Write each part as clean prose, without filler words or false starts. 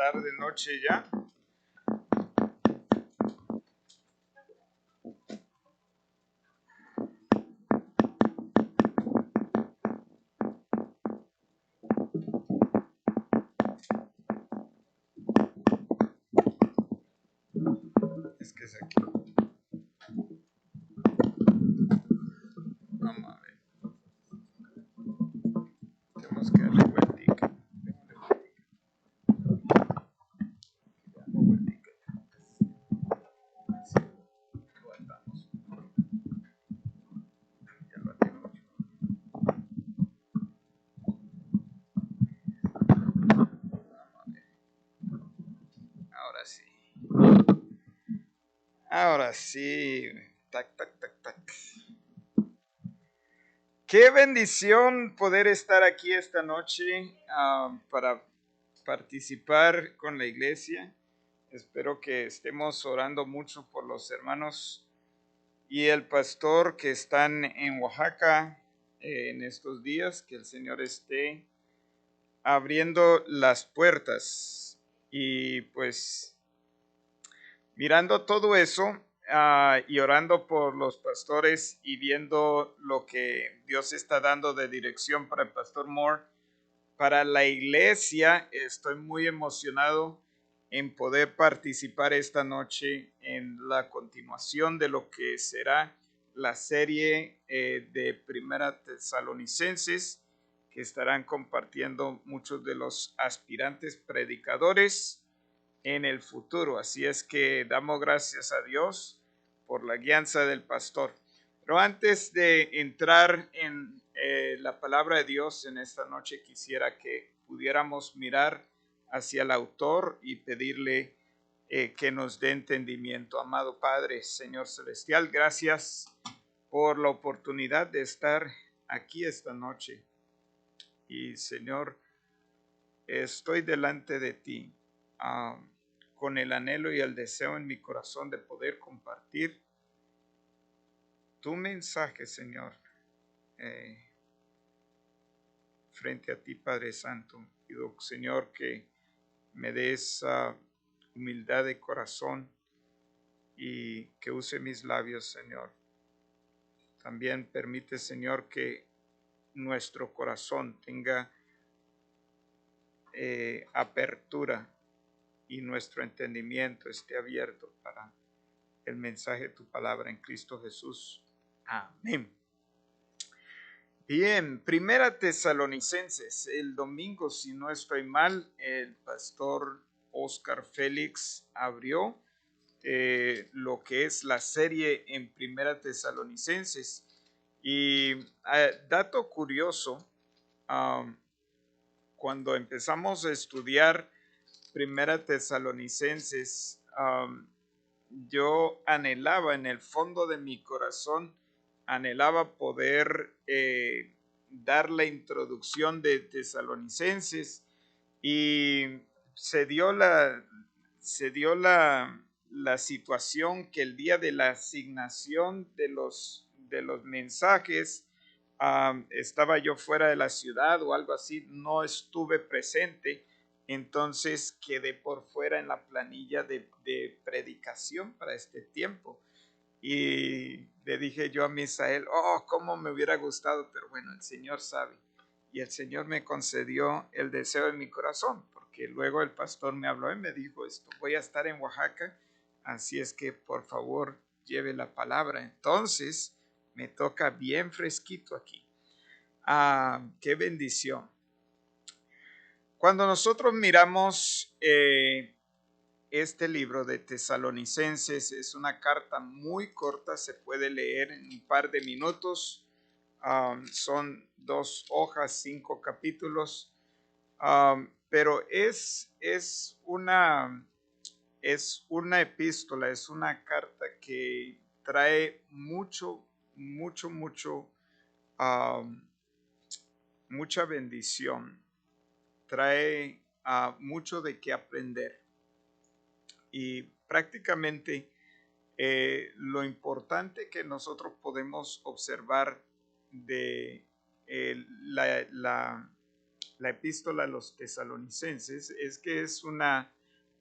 tarde, noche ya. Es que es aquí. Vamos a ver. Tenemos que darle vueltica. Ahora sí. Ahora sí. Tac, tac, tac, tac. Qué bendición poder estar aquí esta noche para participar con la iglesia. Espero que estemos orando mucho por los hermanos y el pastor que están en Oaxaca en estos días, que el Señor esté abriendo las puertas. Y pues mirando todo eso y orando por los pastores y viendo lo que Dios está dando de dirección para el pastor Moore, para la iglesia, estoy muy emocionado en poder participar esta noche en la continuación de lo que será la serie de Primera Tesalonicenses, que estarán compartiendo muchos de los aspirantes predicadores en el futuro. Así es que damos gracias a Dios por la guianza del pastor. Pero antes de entrar en la palabra de Dios en esta noche, quisiera que pudiéramos mirar hacia el autor y pedirle que nos dé entendimiento. Amado Padre, Señor Celestial, gracias por la oportunidad de estar aquí esta noche. Y Señor, estoy delante de ti con el anhelo y el deseo en mi corazón de poder compartir tu mensaje, Señor, frente a ti, Padre Santo. Pido, Señor, que me des humildad de corazón y que use mis labios, Señor. También permite, Señor, que nuestro corazón tenga apertura y nuestro entendimiento esté abierto para el mensaje de tu palabra en Cristo Jesús. Amén. Bien, Primera Tesalonicenses, el domingo, si no estoy mal, el pastor Oscar Félix abrió lo que es la serie en Primera Tesalonicenses. Y dato curioso, cuando empezamos a estudiar Primera Tesalonicenses, yo anhelaba en el fondo de mi corazón, anhelaba poder dar la introducción de Tesalonicenses y se dio la situación que el día de la asignación de los mensajes estaba yo fuera de la ciudad o algo así, no estuve presente. Entonces quedé por fuera en la planilla de predicación para este tiempo. Y le dije yo a Misael, oh, cómo me hubiera gustado, pero bueno, el Señor sabe. Y el Señor me concedió el deseo de mi corazón, porque luego el pastor me habló y me dijo esto, voy a estar en Oaxaca, así es que por favor lleve la palabra. Entonces me toca bien fresquito aquí. Qué bendición. Cuando nosotros miramos este libro de Tesalonicenses, es una carta muy corta, se puede leer en un par de minutos. Son 2 hojas, 5 capítulos, pero es una epístola, es una carta que trae mucha bendición, trae mucho de qué aprender. Y prácticamente lo importante que nosotros podemos observar de la epístola a los tesalonicenses es que es una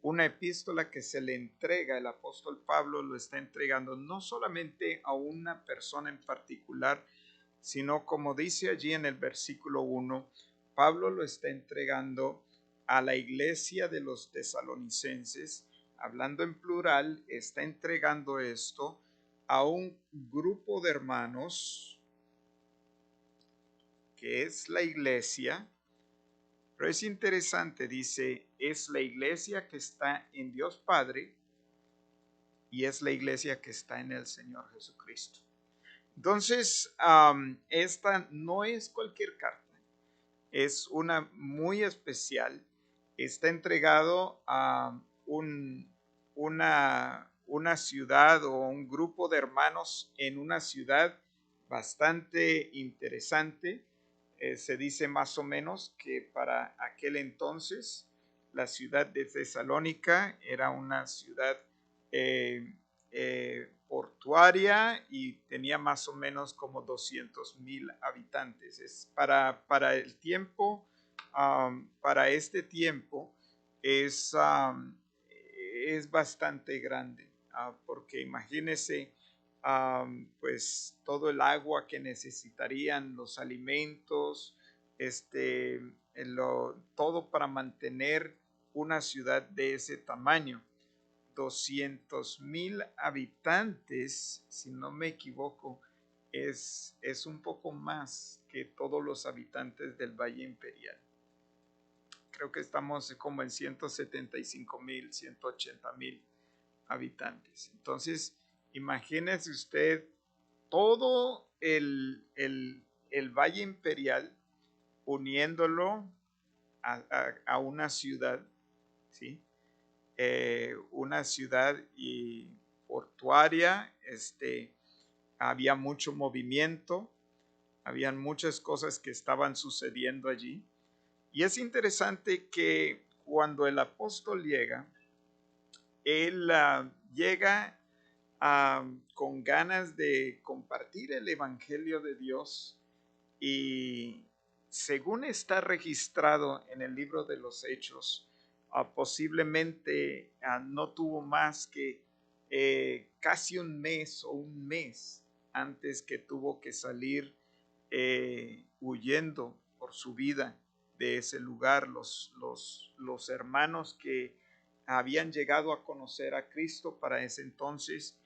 epístola que se le entrega, el apóstol Pablo lo está entregando no solamente a una persona en particular, sino como dice allí en el versículo 1, Pablo lo está entregando a la iglesia de los tesalonicenses, hablando en plural, está entregando esto a un grupo de hermanos que es la iglesia. Pero es interesante, dice, es la iglesia que está en Dios Padre y es la iglesia que está en el Señor Jesucristo. Entonces, esta no es cualquier carta, es una muy especial. Está entregado a una ciudad o un grupo de hermanos en una ciudad bastante interesante. Se dice más o menos que para aquel entonces la ciudad de Tesalónica era una ciudad portuaria y tenía más o menos como 200,000 habitantes. Para el tiempo, para este tiempo es bastante grande, porque imagínense pues todo el agua que necesitarían, los alimentos, todo para mantener una ciudad de ese tamaño. 200,000 habitantes, si no me equivoco, es un poco más que todos los habitantes del Valle Imperial. Creo que estamos como en 175,000, 180,000 habitantes. Entonces, imagínese usted todo el Valle Imperial uniéndolo a una ciudad, ¿sí? Una ciudad y portuaria, había mucho movimiento, habían muchas cosas que estaban sucediendo allí. Y es interesante que cuando el apóstol llega, él llega con ganas de compartir el evangelio de Dios y según está registrado en el libro de los Hechos, posiblemente no tuvo más que casi un mes antes que tuvo que salir huyendo por su vida de ese lugar. Los hermanos que habían llegado a conocer a Cristo para ese entonces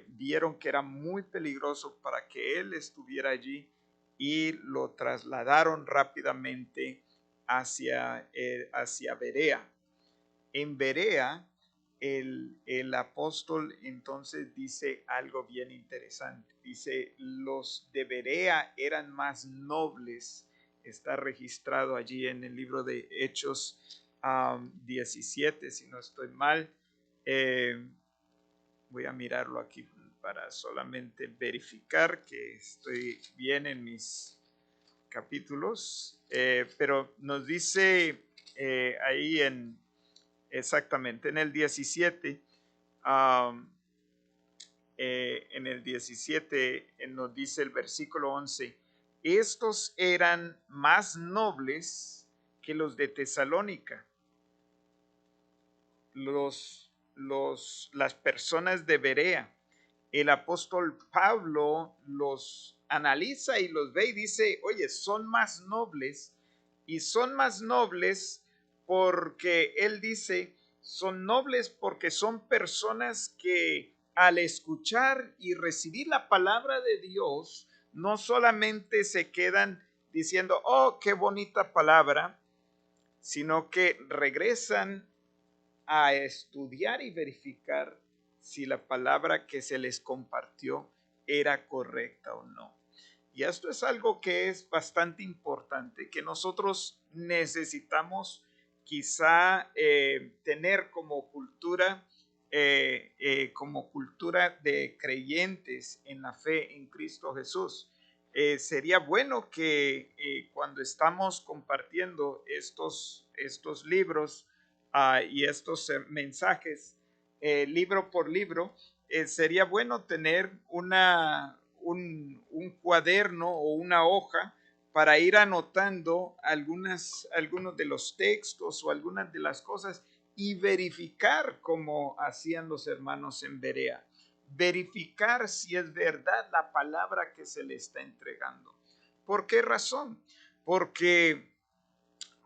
vieron que era muy peligroso para que él estuviera allí y lo trasladaron rápidamente hacia Berea. En Berea, el apóstol entonces dice algo bien interesante. Dice, los de Berea eran más nobles. Está registrado allí en el libro de Hechos 17, si no estoy mal. Voy a mirarlo aquí para solamente verificar que estoy bien en mis capítulos, pero nos dice ahí exactamente en el 17, nos dice el versículo 11, estos eran más nobles que los de Tesalónica. Las personas de Berea. El apóstol Pablo los analiza y los ve y dice, oye, son más nobles, y son más nobles porque él dice, son nobles porque son personas que al escuchar y recibir la palabra de Dios, no solamente se quedan diciendo, oh, qué bonita palabra, sino que regresan a estudiar y verificar si la palabra que se les compartió era correcta o no. Y esto es algo que es bastante importante, que nosotros necesitamos quizá tener como cultura de creyentes en la fe en Cristo Jesús. Sería bueno que cuando estamos compartiendo estos libros, y estos mensajes libro por libro, sería bueno tener un cuaderno o una hoja para ir anotando algunos de los textos o algunas de las cosas y verificar cómo hacían los hermanos en Berea. Verificar si es verdad la palabra que se le está entregando. ¿Por qué razón? Porque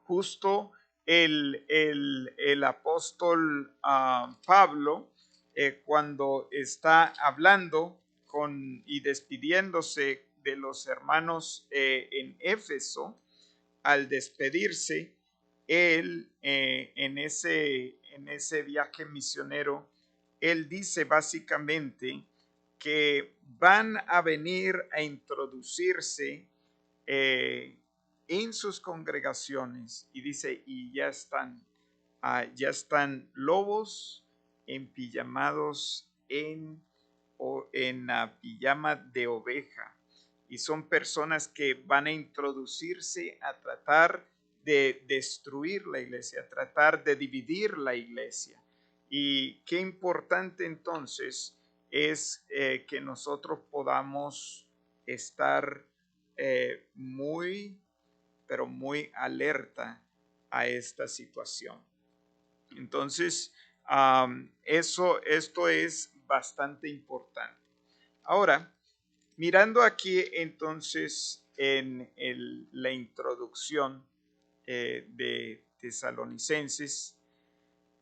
justo el apóstol Pablo, cuando está hablando y despidiéndose de los hermanos en Éfeso, al despedirse, él en ese viaje misionero, él dice básicamente que van a venir a introducirse en sus congregaciones, y dice, y ya están lobos empijamados en pijama de oveja, y son personas que van a introducirse a tratar de destruir la iglesia, a tratar de dividir la iglesia. Y qué importante entonces es que nosotros podamos estar pero muy alerta a esta situación. Entonces, esto es bastante importante. Ahora, mirando aquí entonces en la introducción de Tesalonicenses,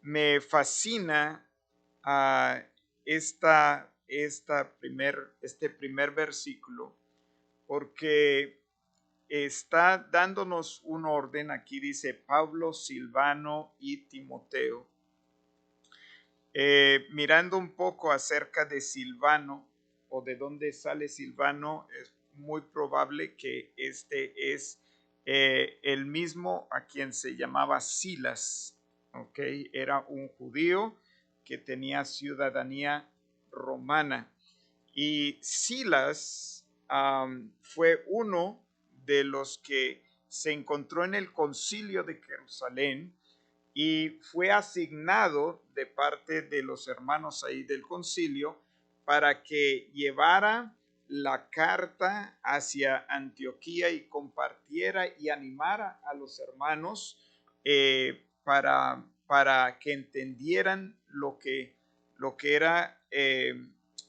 me fascina este primer versículo, porque está dándonos un orden. Aquí dice Pablo, Silvano y Timoteo. Mirando un poco acerca de Silvano, o de dónde sale Silvano, es muy probable que este es el mismo a quien se llamaba Silas. ¿Ok? Era un judío que tenía ciudadanía romana. Y Silas fue uno de los que se encontró en el concilio de Jerusalén y fue asignado de parte de los hermanos ahí del concilio para que llevara la carta hacia Antioquía y compartiera y animara a los hermanos para que entendieran lo que era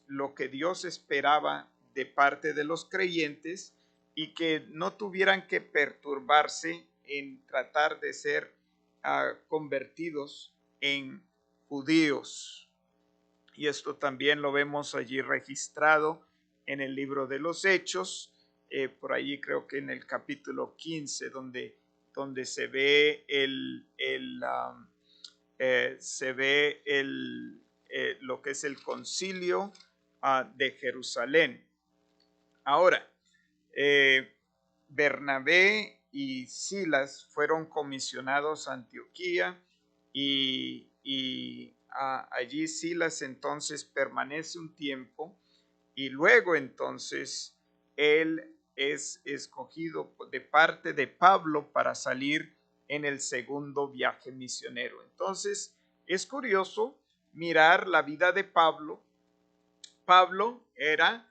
lo que Dios esperaba de parte de los creyentes, y que no tuvieran que perturbarse en tratar de ser convertidos en judíos. Y esto también lo vemos allí registrado en el libro de los Hechos, por allí creo que en el capítulo 15, donde se ve lo que es el concilio de Jerusalén. Ahora, Bernabé y Silas fueron comisionados a Antioquía, y allí Silas entonces permanece un tiempo, y luego entonces él es escogido de parte de Pablo para salir en el segundo viaje misionero. Entonces es curioso mirar la vida de Pablo. Pablo era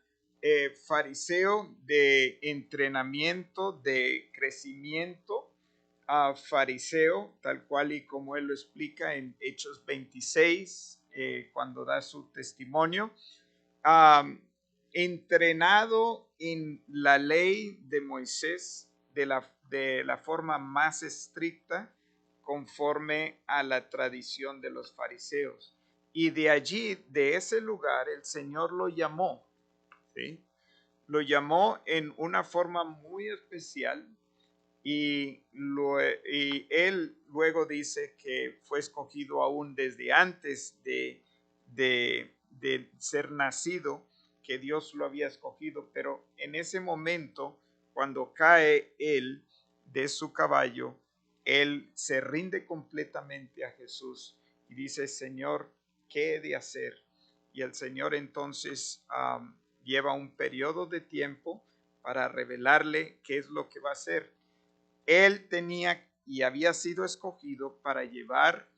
fariseo de entrenamiento, de crecimiento, fariseo, tal cual y como él lo explica en Hechos 26, cuando da su testimonio, entrenado en la ley de Moisés de la forma más estricta, conforme a la tradición de los fariseos. Y de allí, de ese lugar, el Señor lo llamó, ¿sí? Lo llamó en una forma muy especial, y él luego dice que fue escogido aún desde antes de ser nacido, que Dios lo había escogido, pero en ese momento, cuando cae él de su caballo, él se rinde completamente a Jesús y dice: Señor, ¿qué he de hacer? Y el Señor entonces lleva un periodo de tiempo para revelarle qué es lo que va a hacer. Él tenía y había sido escogido para llevar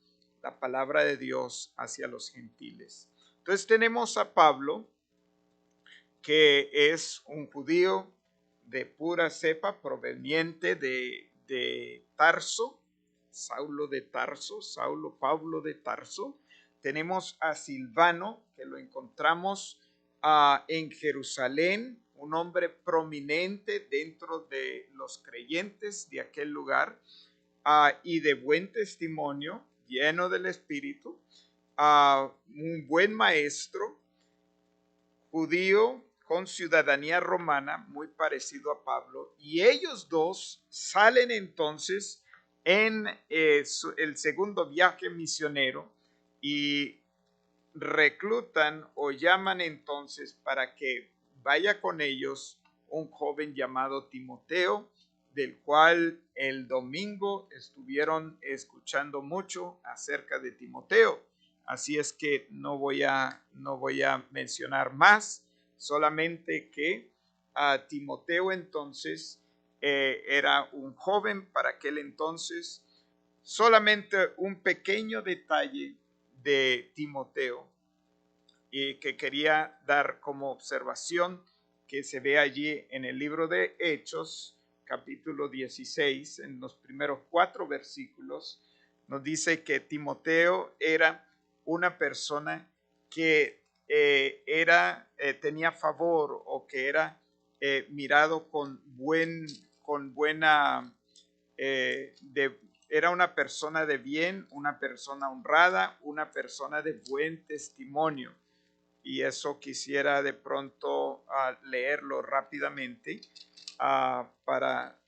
la palabra de Dios hacia los gentiles. Entonces tenemos a Pablo, que es un judío de pura cepa, proveniente de Tarso, Pablo de Tarso. Tenemos a Silvano, que lo encontramos en Jerusalén, un hombre prominente dentro de los creyentes de aquel lugar, y de buen testimonio, lleno del Espíritu, un buen maestro, judío con ciudadanía romana, muy parecido a Pablo, y ellos dos salen entonces en el segundo viaje misionero y reclutan o llaman entonces para que vaya con ellos un joven llamado Timoteo, del cual el domingo estuvieron escuchando mucho acerca de Timoteo. Así es que no voy a mencionar más, solamente que Timoteo entonces era un joven para aquel entonces. Solamente un pequeño detalle de Timoteo y que quería dar como observación, que se ve allí en el libro de Hechos, capítulo 16, en los primeros 4 versículos, nos dice que Timoteo era una persona que tenía favor, o que era mirado con buena, era una persona de bien, una persona honrada, una persona de buen testimonio. Y eso quisiera de pronto leerlo rápidamente para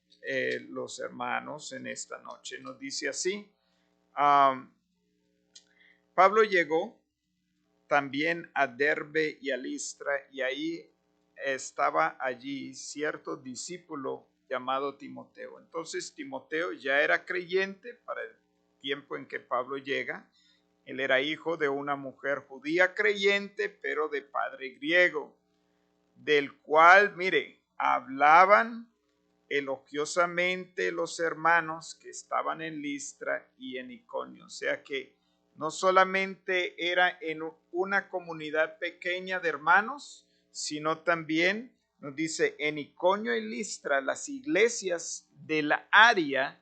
los hermanos en esta noche. Nos dice así: Pablo llegó también a Derbe y a Listra, y ahí estaba allí cierto discípulo llamado Timoteo. Entonces Timoteo ya era creyente para el tiempo en que Pablo llega. Él era hijo de una mujer judía creyente, pero de padre griego, del cual, mire, hablaban elogiosamente los hermanos que estaban en Listra y en Iconio. O sea que no solamente era en una comunidad pequeña de hermanos, sino también nos dice en Iconio y Listra, las iglesias de la área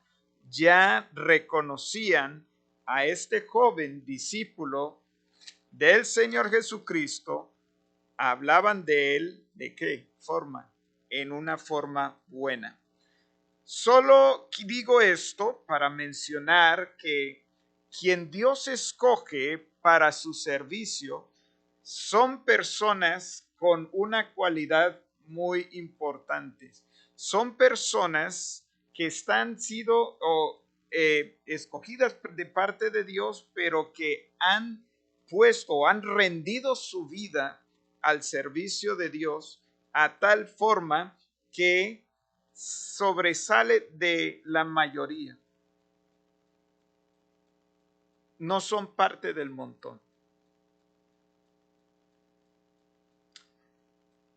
ya reconocían a este joven discípulo del Señor Jesucristo. Hablaban de él, ¿de qué forma? En una forma buena. Solo digo esto para mencionar que quien Dios escoge para su servicio son personas con una cualidad muy importante. Son personas que están sido escogidas de parte de Dios, pero que han puesto, han rendido su vida al servicio de Dios a tal forma que sobresale de la mayoría. No son parte del montón.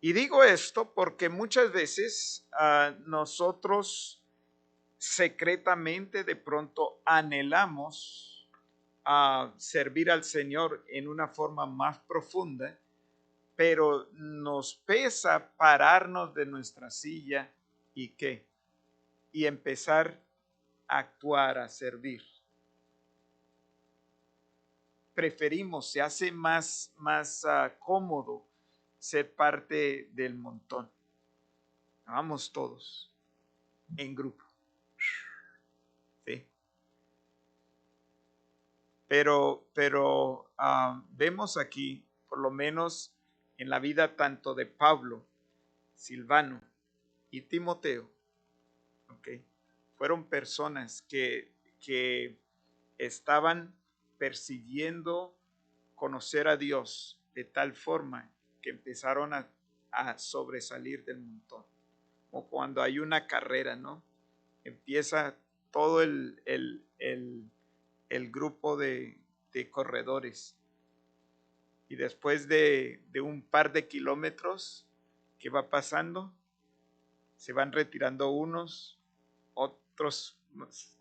Y digo esto porque muchas veces nosotros secretamente de pronto anhelamos servir al Señor en una forma más profunda, pero nos pesa pararnos de nuestra silla y ¿qué? Y empezar a actuar, a servir. Preferimos, se hace más cómodo ser parte del montón. Vamos todos en grupo. ¿Sí? Pero vemos aquí, por lo menos en la vida tanto de Pablo, Silvano y Timoteo, ¿okay? Fueron personas que estaban persiguiendo conocer a Dios de tal forma que empezaron a sobresalir del montón. O cuando hay una carrera, ¿no? Empieza todo el grupo de corredores, y después de un par de kilómetros que va pasando, se van retirando unos, otros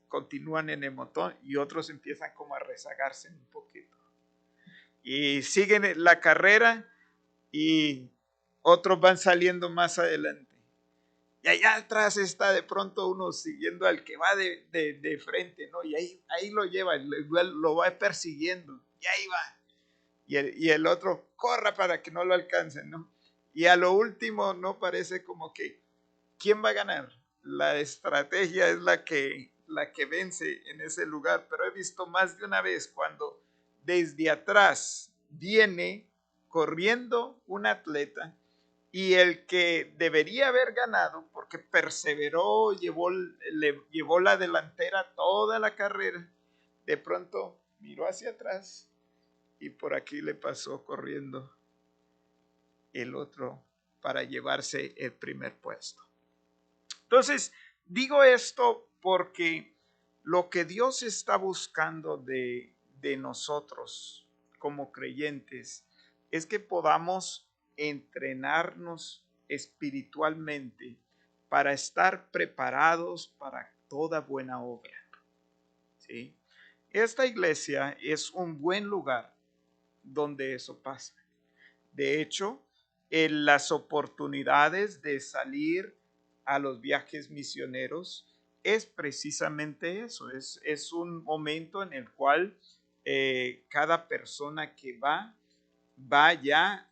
continúan en el montón y otros empiezan como a rezagarse un poquito. Y siguen la carrera y otros van saliendo más adelante. Y allá atrás está de pronto uno siguiendo al que va de frente, ¿no? Y ahí lo lleva, lo va persiguiendo, y ahí va. Y el otro corra para que no lo alcancen, ¿no? Y a lo último, ¿no? Parece como que, ¿quién va a ganar? La estrategia es la que vence en ese lugar, pero he visto más de una vez cuando desde atrás viene corriendo un atleta y el que debería haber ganado, porque perseveró, le llevó la delantera toda la carrera, de pronto miró hacia atrás y por aquí le pasó corriendo el otro para llevarse el primer puesto. Entonces, digo esto porque lo que Dios está buscando de nosotros como creyentes es que podamos entrenarnos espiritualmente para estar preparados para toda buena obra. ¿Sí? Esta iglesia es un buen lugar donde eso pasa. De hecho, en las oportunidades de salir a los viajes misioneros es precisamente eso, es un momento en el cual cada persona que va ya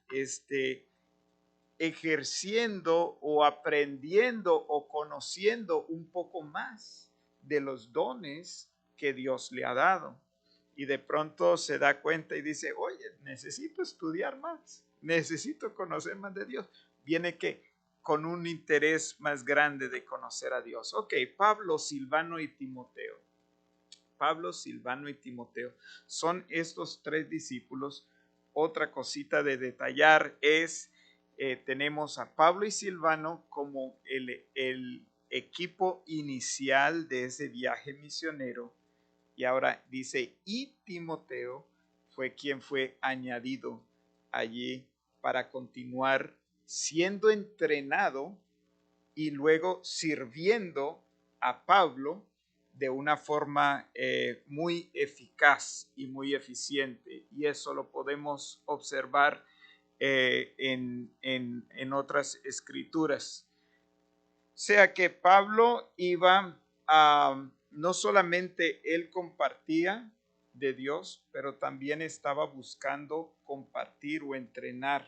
ejerciendo o aprendiendo o conociendo un poco más de los dones que Dios le ha dado. Y de pronto se da cuenta y dice, oye, necesito estudiar más, necesito conocer más de Dios. Viene que con un interés más grande de conocer a Dios. Ok, Pablo, Silvano y Timoteo. Pablo, Silvano y Timoteo son estos tres discípulos. Otra cosita de detallar es, tenemos a Pablo y Silvano como el equipo inicial de ese viaje misionero. Y ahora dice, y Timoteo fue quien fue añadido allí para continuar siendo entrenado y luego sirviendo a Pablo de una forma muy eficaz y muy eficiente. Y eso lo podemos observar en otras escrituras. O sea que Pablo iba a, no solamente él compartía de Dios, pero también estaba buscando compartir o entrenar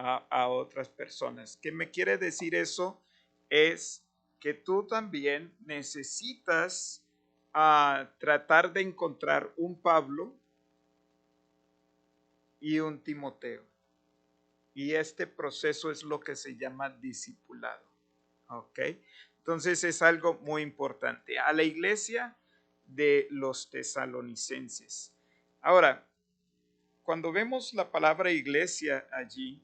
a otras personas. ¿Qué me quiere decir eso? Es que tú también necesitas tratar de encontrar un Pablo y un Timoteo. Y este proceso es lo que se llama discipulado. ¿Ok? Entonces es algo muy importante. A la iglesia de los tesalonicenses. Ahora, cuando vemos la palabra iglesia allí,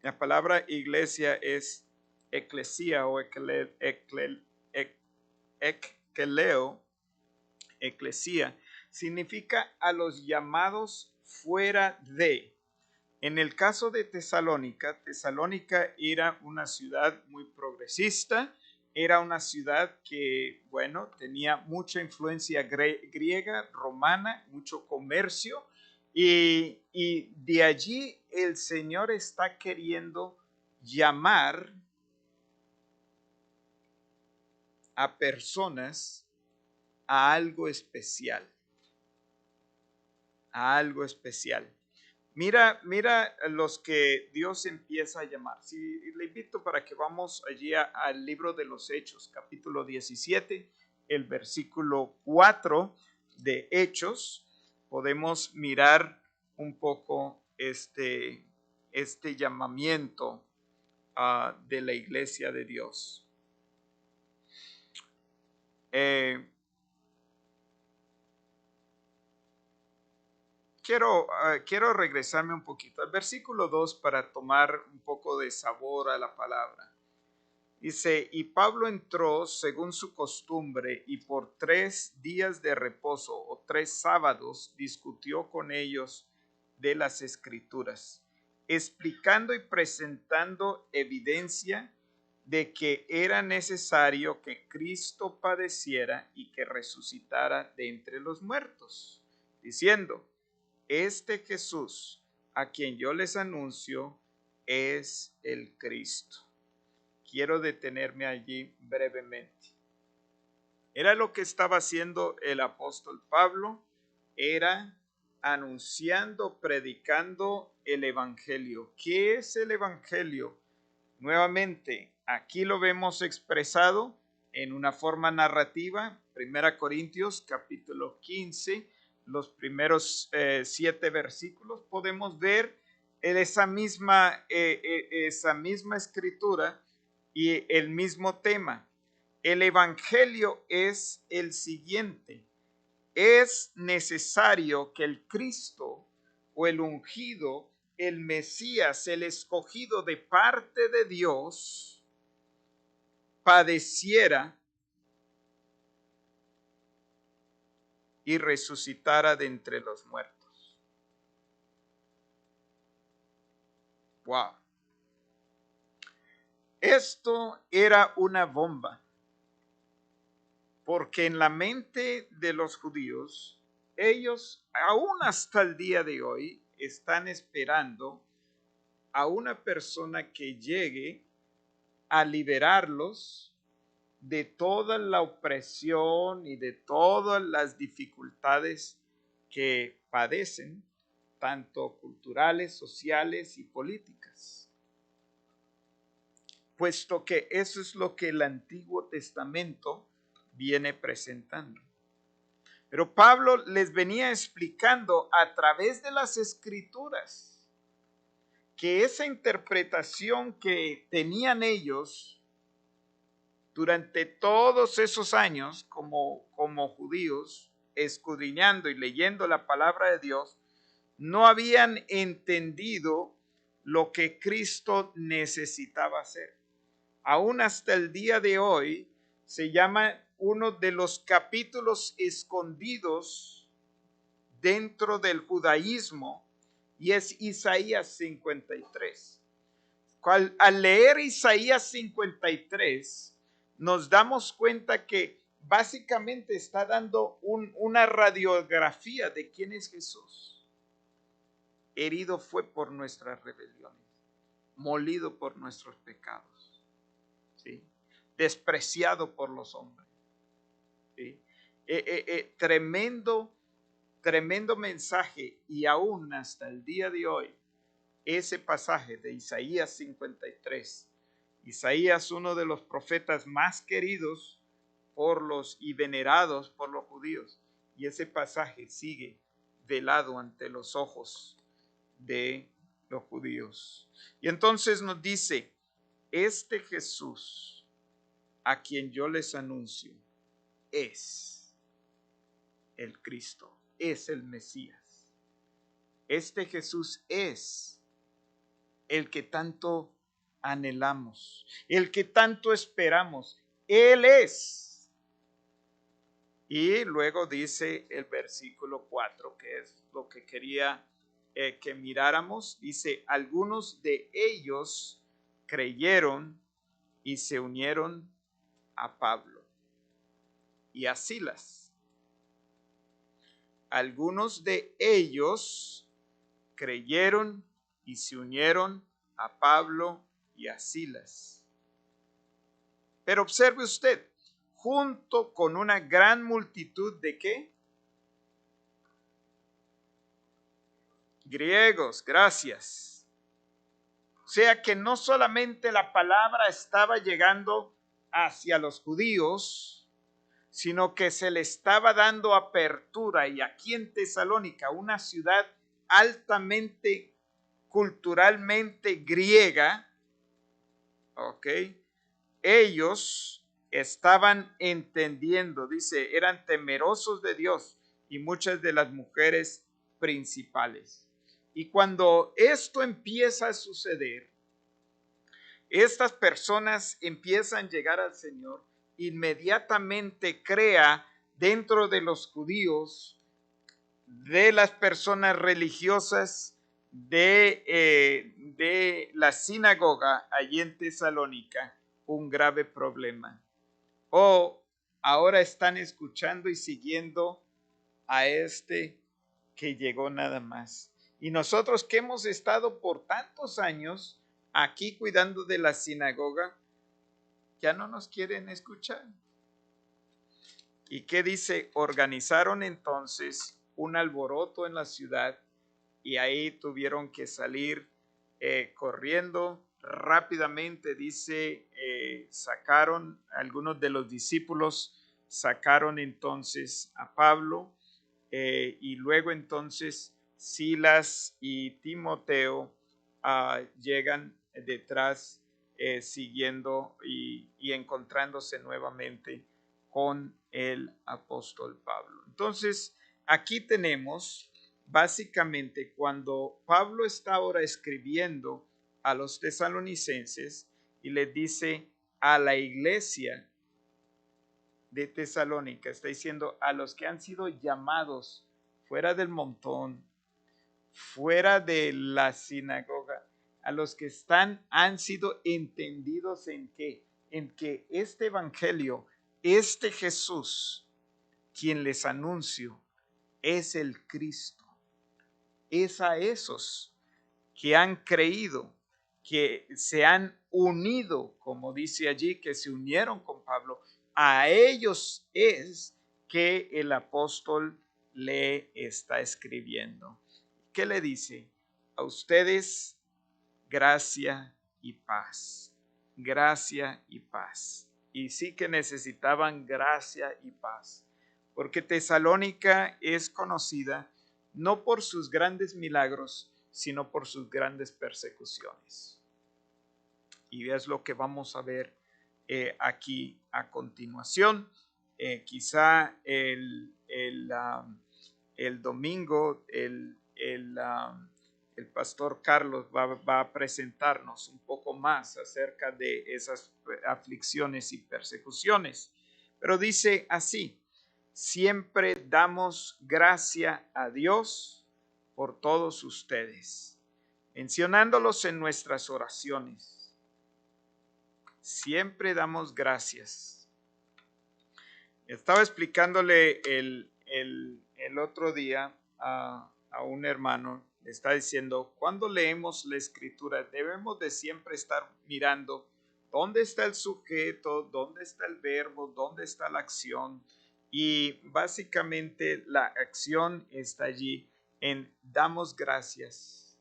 la palabra iglesia es eclesia o ecleo, eclesia, significa a los llamados fuera de. En el caso de Tesalónica, Tesalónica era una ciudad muy progresista, era una ciudad que, bueno, tenía mucha influencia griega, romana, mucho comercio, y de allí el Señor está queriendo llamar a personas a algo especial, a algo especial. Mira los que Dios empieza a llamar. Sí, le invito para que vamos allí al libro de los Hechos, capítulo 17, el versículo 4 de Hechos. Podemos mirar un poco este llamamiento de la iglesia de Dios. Quiero regresarme un poquito al versículo 2 para tomar un poco de sabor a la palabra. Dice, y Pablo entró según su costumbre y por 3 días de reposo o 3 sábados discutió con ellos de las escrituras, explicando y presentando evidencia de que era necesario que Cristo padeciera y que resucitara de entre los muertos, diciendo, este Jesús a quien yo les anuncio es el Cristo. quiero detenerme allí brevemente. Era lo que estaba haciendo el apóstol Pablo, era anunciando, predicando el evangelio. ¿Qué es el evangelio? Nuevamente, aquí lo vemos expresado en una forma narrativa. 1 Corintios capítulo 15, los primeros 7 versículos, podemos ver esa misma escritura y el mismo tema. El evangelio es el siguiente: es necesario que el Cristo o el ungido, el Mesías, el escogido de parte de Dios, padeciera y resucitara de entre los muertos. Wow. Esto era una bomba, porque en la mente de los judíos, ellos aún hasta el día de hoy están esperando a una persona que llegue a liberarlos de toda la opresión y de todas las dificultades que padecen, tanto culturales, sociales y políticas. Puesto que eso es lo que el Antiguo Testamento viene presentando. Pero Pablo les venía explicando a través de las Escrituras que esa interpretación que tenían ellos durante todos esos años como judíos, escudriñando y leyendo la palabra de Dios, no habían entendido lo que Cristo necesitaba hacer. Aún hasta el día de hoy se llama uno de los capítulos escondidos dentro del judaísmo, y es Isaías 53. Al leer Isaías 53, nos damos cuenta que básicamente está dando una radiografía de quién es Jesús. Herido fue por nuestras rebeliones, molido por nuestros pecados, ¿sí? Despreciado por los hombres, ¿sí? Tremendo mensaje, y aún hasta el día de hoy, ese pasaje de Isaías 53. Isaías, uno de los profetas más queridos y venerados por los judíos, y ese pasaje sigue velado ante los ojos de los judíos. Y entonces nos dice: este Jesús a quien yo les anuncio es el Cristo, es el Mesías. Este Jesús es el que tanto anhelamos, el que tanto esperamos. Él es. Y luego dice el versículo 4, que es lo que quería que miráramos. Dice: algunos de ellos creyeron y se unieron a Pablo y a Silas. Algunos de ellos creyeron y se unieron a Pablo y a Silas. Pero observe usted, junto con una gran multitud de ¿qué? Griegos, gracias. O sea que no solamente la palabra estaba llegando hacia los judíos, sino que se le estaba dando apertura. Y aquí en Tesalónica, una ciudad altamente culturalmente griega, ¿ok? Ellos estaban entendiendo, dice, eran temerosos de Dios, y muchas de las mujeres principales. Y cuando esto empieza a suceder, estas personas empiezan a llegar al Señor, inmediatamente crea dentro de los judíos, de las personas religiosas de la sinagoga allí en Tesalónica, un grave problema. Ahora están escuchando y siguiendo a este que llegó nada más. Y nosotros que hemos estado por tantos años aquí cuidando de la sinagoga, ya no nos quieren escuchar. ¿Y qué dice? Organizaron entonces un alboroto en la ciudad y ahí tuvieron que salir corriendo rápidamente. Dice, sacaron algunos de los discípulos, sacaron entonces a Pablo y luego entonces Silas y Timoteo llegan detrás siguiendo y encontrándose nuevamente con el apóstol Pablo. Entonces, aquí tenemos básicamente cuando Pablo está ahora escribiendo a los tesalonicenses y les dice a la iglesia de Tesalónica, está diciendo a los que han sido llamados fuera del montón, fuera de la sinagoga, a los que han sido entendidos en que este evangelio, este Jesús, quien les anuncio, es el Cristo. Es a esos que han creído, que se han unido, como dice allí, que se unieron con Pablo, a ellos es que el apóstol le está escribiendo. ¿Qué le dice? A ustedes gracia y paz, gracia y paz. Y sí que necesitaban gracia y paz, porque Tesalónica es conocida no por sus grandes milagros, sino por sus grandes persecuciones. Y es lo que vamos a ver aquí a continuación. Quizá el domingo el pastor Carlos va a presentarnos un poco más acerca de esas aflicciones y persecuciones. Pero dice así: siempre damos gracia a Dios por todos ustedes, mencionándolos en nuestras oraciones. Siempre damos gracias. Estaba explicándole el otro día a un hermano, le está diciendo, cuando leemos la escritura debemos de siempre estar mirando dónde está el sujeto, dónde está el verbo, dónde está la acción. Y básicamente la acción está allí en damos gracias,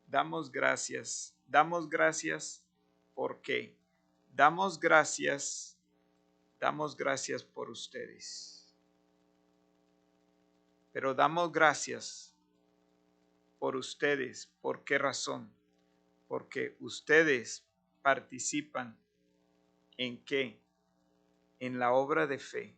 damos gracias, damos gracias. ¿Por qué? Damos gracias por ustedes. Pero damos gracias por ustedes. ¿Por qué razón? Porque ustedes participan ¿en qué? En la obra de fe.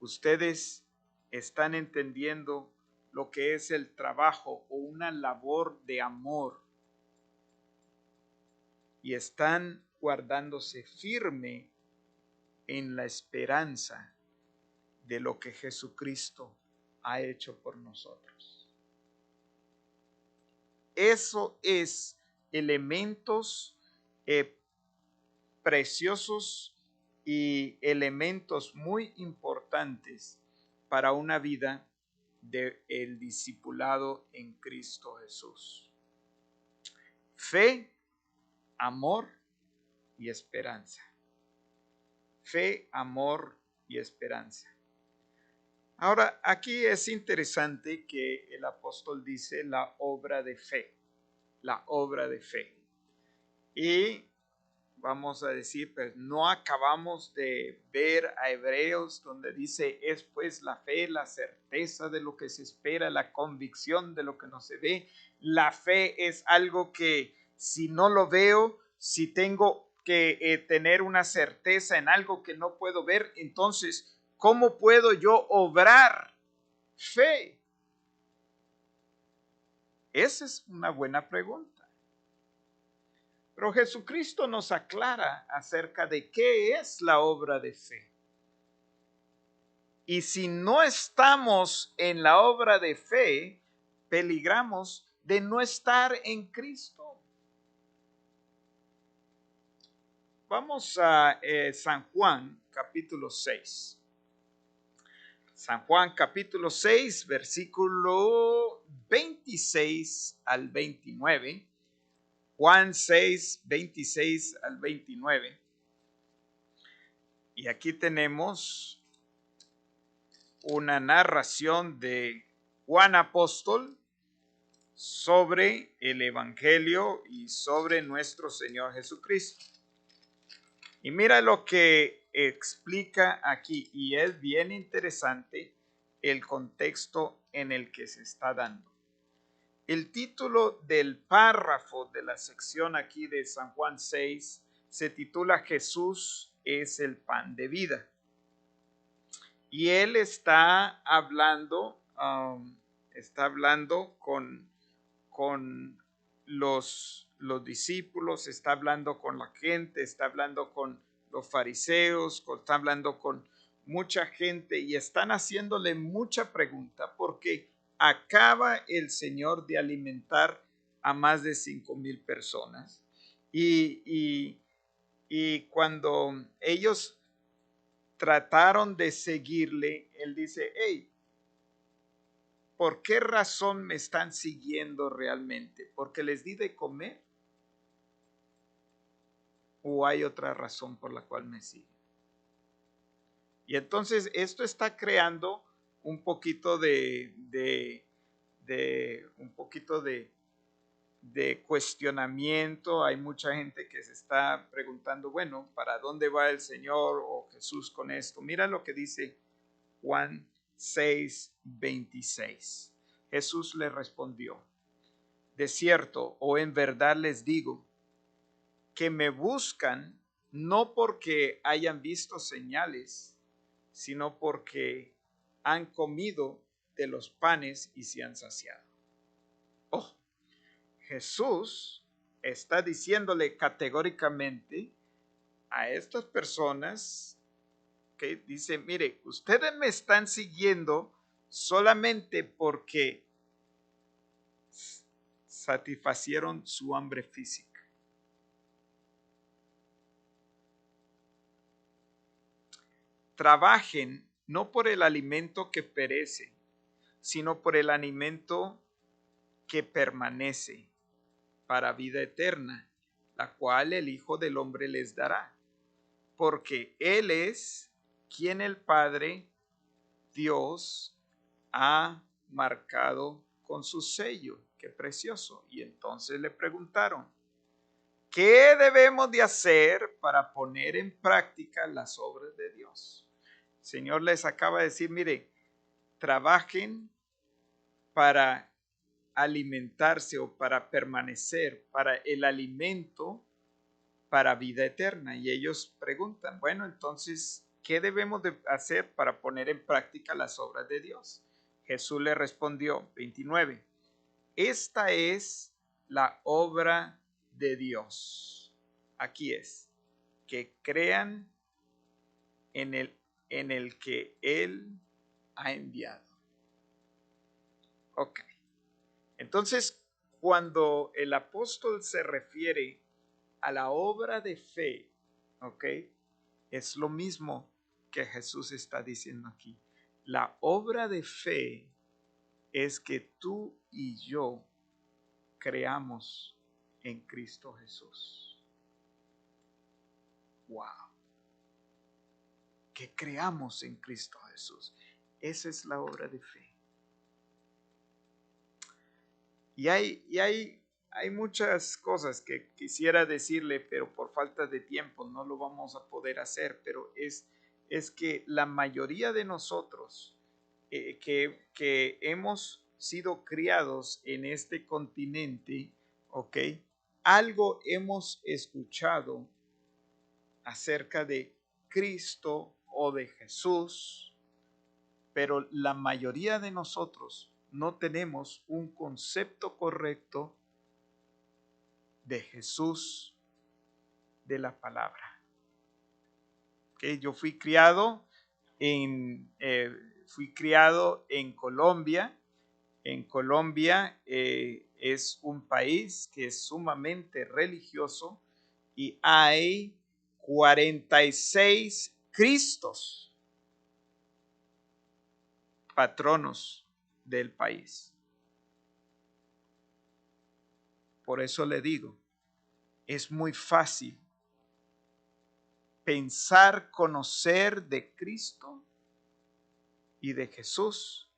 Ustedes están entendiendo lo que es el trabajo o una labor de amor y están guardándose firme en la esperanza de lo que Jesucristo ha hecho por nosotros. Eso es elementos preciosos y elementos muy importantes para una vida del discipulado en Cristo Jesús. Fe, amor y esperanza. Fe, amor y esperanza. Ahora, aquí es interesante que el apóstol dice la obra de fe, la obra de fe. Y vamos a decir, pues no acabamos de ver a Hebreos donde dice, es pues la fe, la certeza de lo que se espera, la convicción de lo que no se ve. La fe es algo que si no lo veo, si tengo que tener una certeza en algo que no puedo ver, entonces, ¿cómo puedo yo obrar fe? Esa es una buena pregunta. Pero Jesucristo nos aclara acerca de qué es la obra de fe. Y si no estamos en la obra de fe, peligramos de no estar en Cristo. Vamos a San Juan, capítulo 6. San Juan, capítulo 6, versículo 26 al 29. Juan 6, 26 al 29. Y aquí tenemos una narración de Juan Apóstol sobre el Evangelio y sobre nuestro Señor Jesucristo. Y mira lo que explica aquí, y es bien interesante el contexto en el que se está dando. El título del párrafo de la sección aquí de San Juan 6 se titula Jesús es el pan de vida. Y él está hablando con los discípulos, está hablando con la gente, está hablando con los fariseos, está hablando con mucha gente y están haciéndole mucha pregunta porque acaba el Señor de alimentar a más de 5,000 personas. Y cuando ellos trataron de seguirle, él dice, hey, ¿por qué razón me están siguiendo realmente? ¿Porque les di de comer? ¿O hay otra razón por la cual me siguen? Y entonces esto está creando un poquito de cuestionamiento. Hay mucha gente que se está preguntando, bueno, ¿para dónde va el Señor o Jesús con esto? Mira lo que dice Juan 6:26. Jesús le respondió, de cierto o en verdad les digo, que me buscan no porque hayan visto señales, sino porque han comido de los panes y se han saciado. Oh, Jesús está diciéndole categóricamente a estas personas que dice, mire, ustedes me están siguiendo solamente porque satisfacieron su hambre física. Trabajen no por el alimento que perece, sino por el alimento que permanece para vida eterna, la cual el Hijo del Hombre les dará, porque Él es quien el Padre Dios ha marcado con su sello. Qué precioso. Y entonces le preguntaron, ¿qué debemos de hacer para poner en práctica las obras de Dios? El Señor les acaba de decir, mire, trabajen para alimentarse o para permanecer, para el alimento para vida eterna. Y ellos preguntan, bueno, entonces, ¿qué debemos de hacer para poner en práctica las obras de Dios? Jesús le respondió, 29, esta es la obra de Dios. Aquí es, que crean en el que Él ha enviado. Ok. Entonces, cuando el apóstol se refiere a la obra de fe, ok, es lo mismo que Jesús está diciendo aquí. La obra de fe es que tú y yo creamos en Cristo Jesús. Wow. Que creamos en Cristo Jesús. Esa es la obra de fe. Y hay muchas cosas que quisiera decirle, pero por falta de tiempo no lo vamos a poder hacer. Pero es que la mayoría de nosotros que hemos sido criados en este continente, ¿ok? Algo hemos escuchado acerca de Cristo o de Jesús, pero la mayoría de nosotros no tenemos un concepto correcto de Jesús, de la palabra. ¿Okay? Yo fui criado en Colombia. En Colombia es un país que es sumamente religioso y hay 46 Cristos patronos del país. Por eso le digo, es muy fácil pensar, conocer de Cristo y de Jesús,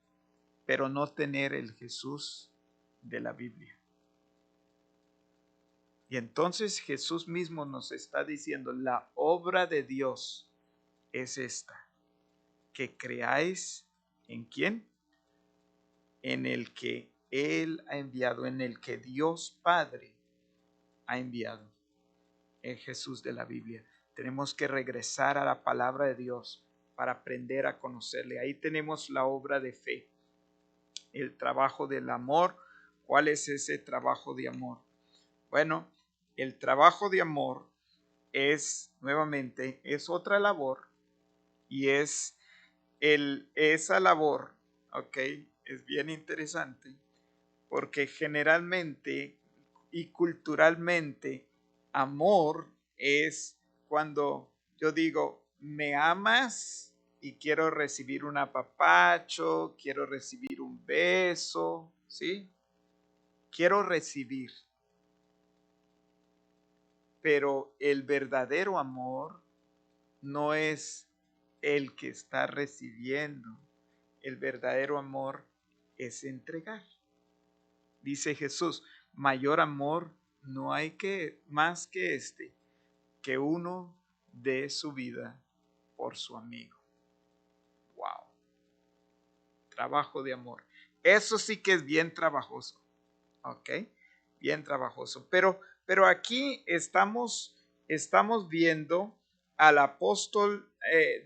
pero no tener el Jesús de la Biblia. Y entonces Jesús mismo nos está diciendo, la obra de Dios es esta, que creáis en ¿quién? En el que Él ha enviado, en el que Dios Padre ha enviado, el Jesús de la Biblia. Tenemos que regresar a la palabra de Dios para aprender a conocerle. Ahí tenemos la obra de fe, el trabajo del amor. ¿Cuál es ese trabajo de amor? Bueno, el trabajo de amor es, nuevamente, es otra labor y es esa labor, ok, es bien interesante porque generalmente y culturalmente amor es cuando yo digo, me amas y quiero recibir un apapacho, quiero recibir un beso, ¿sí? Quiero recibir. Pero el verdadero amor no es el que está recibiendo. El verdadero amor es entregar. Dice Jesús, mayor amor no hay más que este, que uno dé su vida por su amigo. Wow. Trabajo de amor. Eso sí que es bien trabajoso. ¿Ok? Bien trabajoso. Pero aquí estamos viendo al apóstol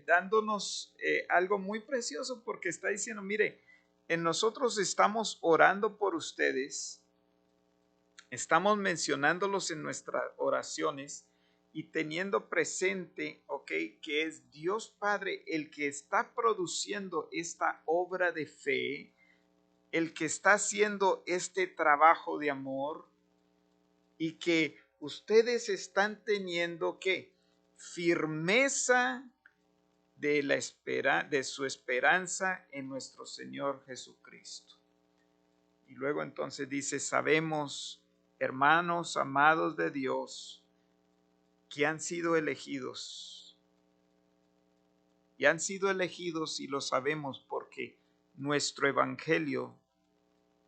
dándonos algo muy precioso porque está diciendo, mire, en nosotros estamos orando por ustedes, estamos mencionándolos en nuestras oraciones y teniendo presente, ok, que es Dios Padre el que está produciendo esta obra de fe, el que está haciendo este trabajo de amor y que ustedes están teniendo que firmeza de su esperanza en nuestro Señor Jesucristo. Y luego entonces dice, sabemos, hermanos amados de Dios, que han sido elegidos. Y han sido elegidos y lo sabemos porque nuestro evangelio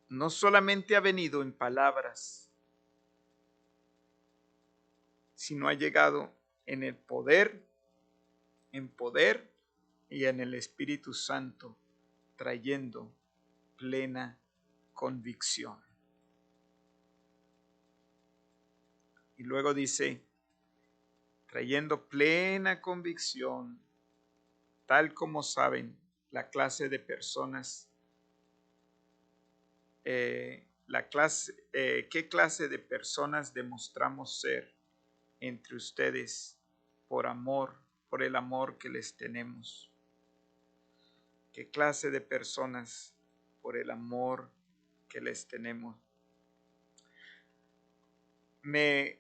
no solamente ha venido en palabras, sino ha llegado en el poder, y en el Espíritu Santo, trayendo plena convicción. Y luego dice, trayendo plena convicción, tal como saben la clase de personas, qué clase de personas demostramos ser entre ustedes por el amor que les tenemos. ¿Qué clase de personas por el amor que les tenemos? Me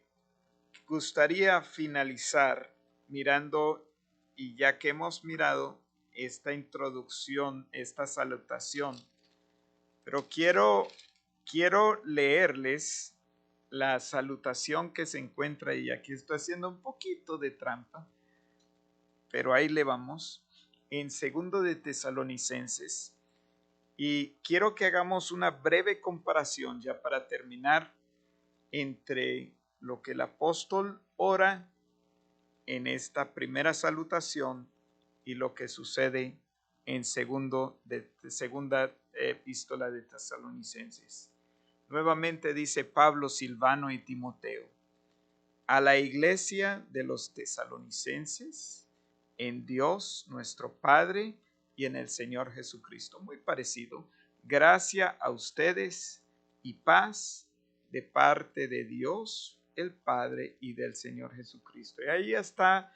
gustaría finalizar mirando, y ya que hemos mirado esta introducción, esta salutación, pero quiero leerles la salutación que se encuentra, y aquí estoy haciendo un poquito de trampa, pero ahí le vamos, en 2 de Tesalonicenses, y quiero que hagamos una breve comparación ya para terminar entre lo que el apóstol ora en esta primera salutación y lo que sucede en segunda epístola de Tesalonicenses. Nuevamente dice Pablo, Silvano y Timoteo, a la iglesia de los tesalonicenses, en Dios nuestro Padre y en el Señor Jesucristo. Muy parecido. Gracia a ustedes y paz de parte de Dios el Padre y del Señor Jesucristo. Y ahí está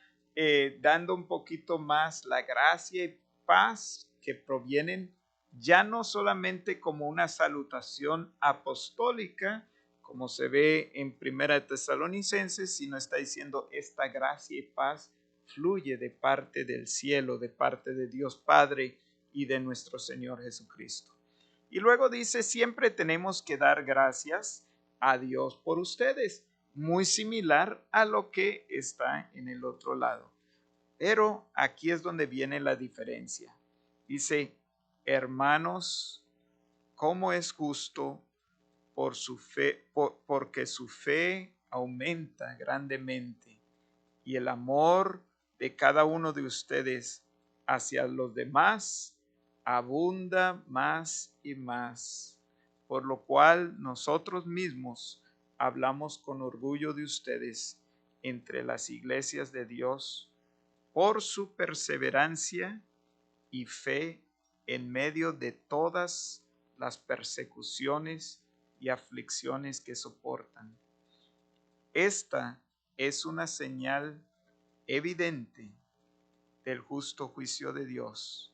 dando un poquito más la gracia y paz que provienen ya no solamente como una salutación apostólica, como se ve en 1 Tesalonicenses, sino está diciendo esta gracia y paz fluye de parte del cielo, de parte de Dios Padre y de nuestro Señor Jesucristo. Y luego dice, siempre tenemos que dar gracias a Dios por ustedes, muy similar a lo que está en el otro lado. Pero aquí es donde viene la diferencia. Dice, hermanos, ¿cómo es justo por su fe, porque su fe aumenta grandemente y el amor de cada uno de ustedes hacia los demás abunda más y más, por lo cual nosotros mismos hablamos con orgullo de ustedes entre las iglesias de Dios por su perseverancia y fe en medio de todas las persecuciones y aflicciones que soportan. Esta es una señal evidente del justo juicio de Dios,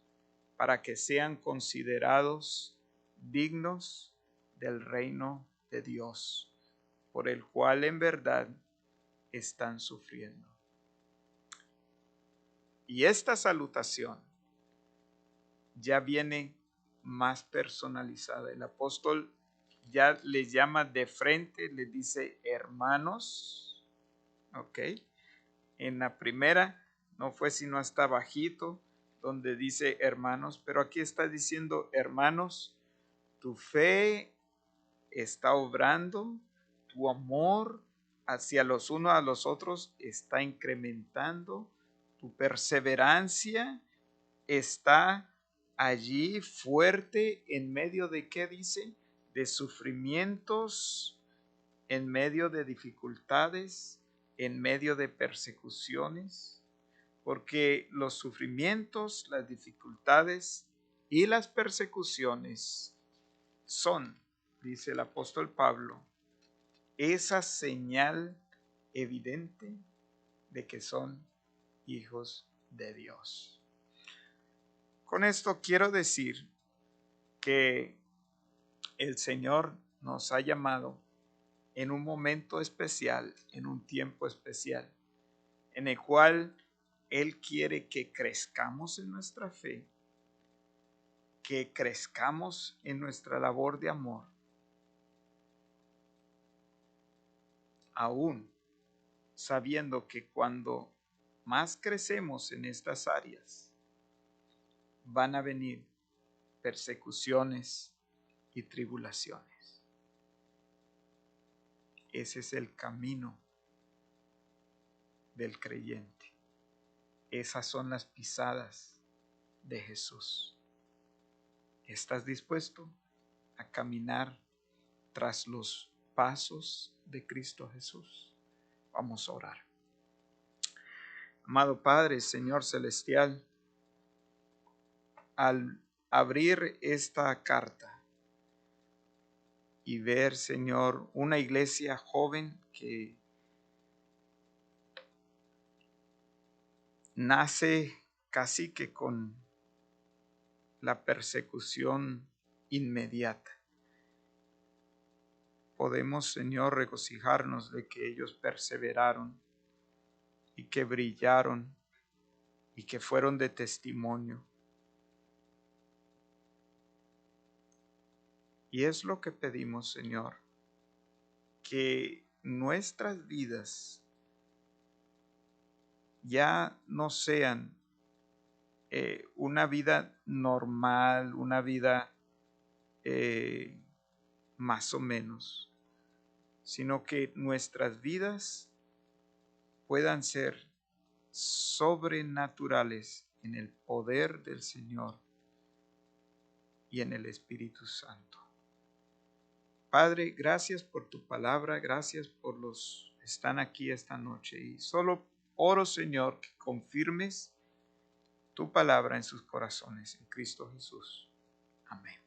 para que sean considerados dignos del reino de Dios, por el cual en verdad están sufriendo. Y esta salutación ya viene más personalizada. El apóstol ya les llama de frente, les dice hermanos, ¿ok? En la primera no fue sino hasta bajito, donde dice hermanos, pero aquí está diciendo hermanos, tu fe está obrando, tu amor hacia los unos a los otros está incrementando, tu perseverancia está allí fuerte en medio de, ¿qué dice? De sufrimientos, en medio de dificultades, en medio de persecuciones, porque los sufrimientos, las dificultades y las persecuciones son, dice el apóstol Pablo, esa señal evidente de que son hijos de Dios. Con esto quiero decir que el Señor nos ha llamado en un momento especial, en un tiempo especial, en el cual Él quiere que crezcamos en nuestra fe, que crezcamos en nuestra labor de amor, aún sabiendo que cuando más crecemos en estas áreas, van a venir persecuciones y tribulaciones. Ese es el camino del creyente. Esas son las pisadas de Jesús. ¿Estás dispuesto a caminar tras los pasos de Cristo Jesús? Vamos a orar. Amado Padre, Señor Celestial, al abrir esta carta y ver, Señor, una iglesia joven que nace casi que con la persecución inmediata, podemos, Señor, regocijarnos de que ellos perseveraron y que brillaron y que fueron de testimonio. Y es lo que pedimos, Señor, que nuestras vidas ya no sean una vida normal, una vida más o menos, sino que nuestras vidas puedan ser sobrenaturales en el poder del Señor y en el Espíritu Santo. Padre, gracias por tu palabra, gracias por los que están aquí esta noche y solo oro, Señor, que confirmes tu palabra en sus corazones, en Cristo Jesús. Amén.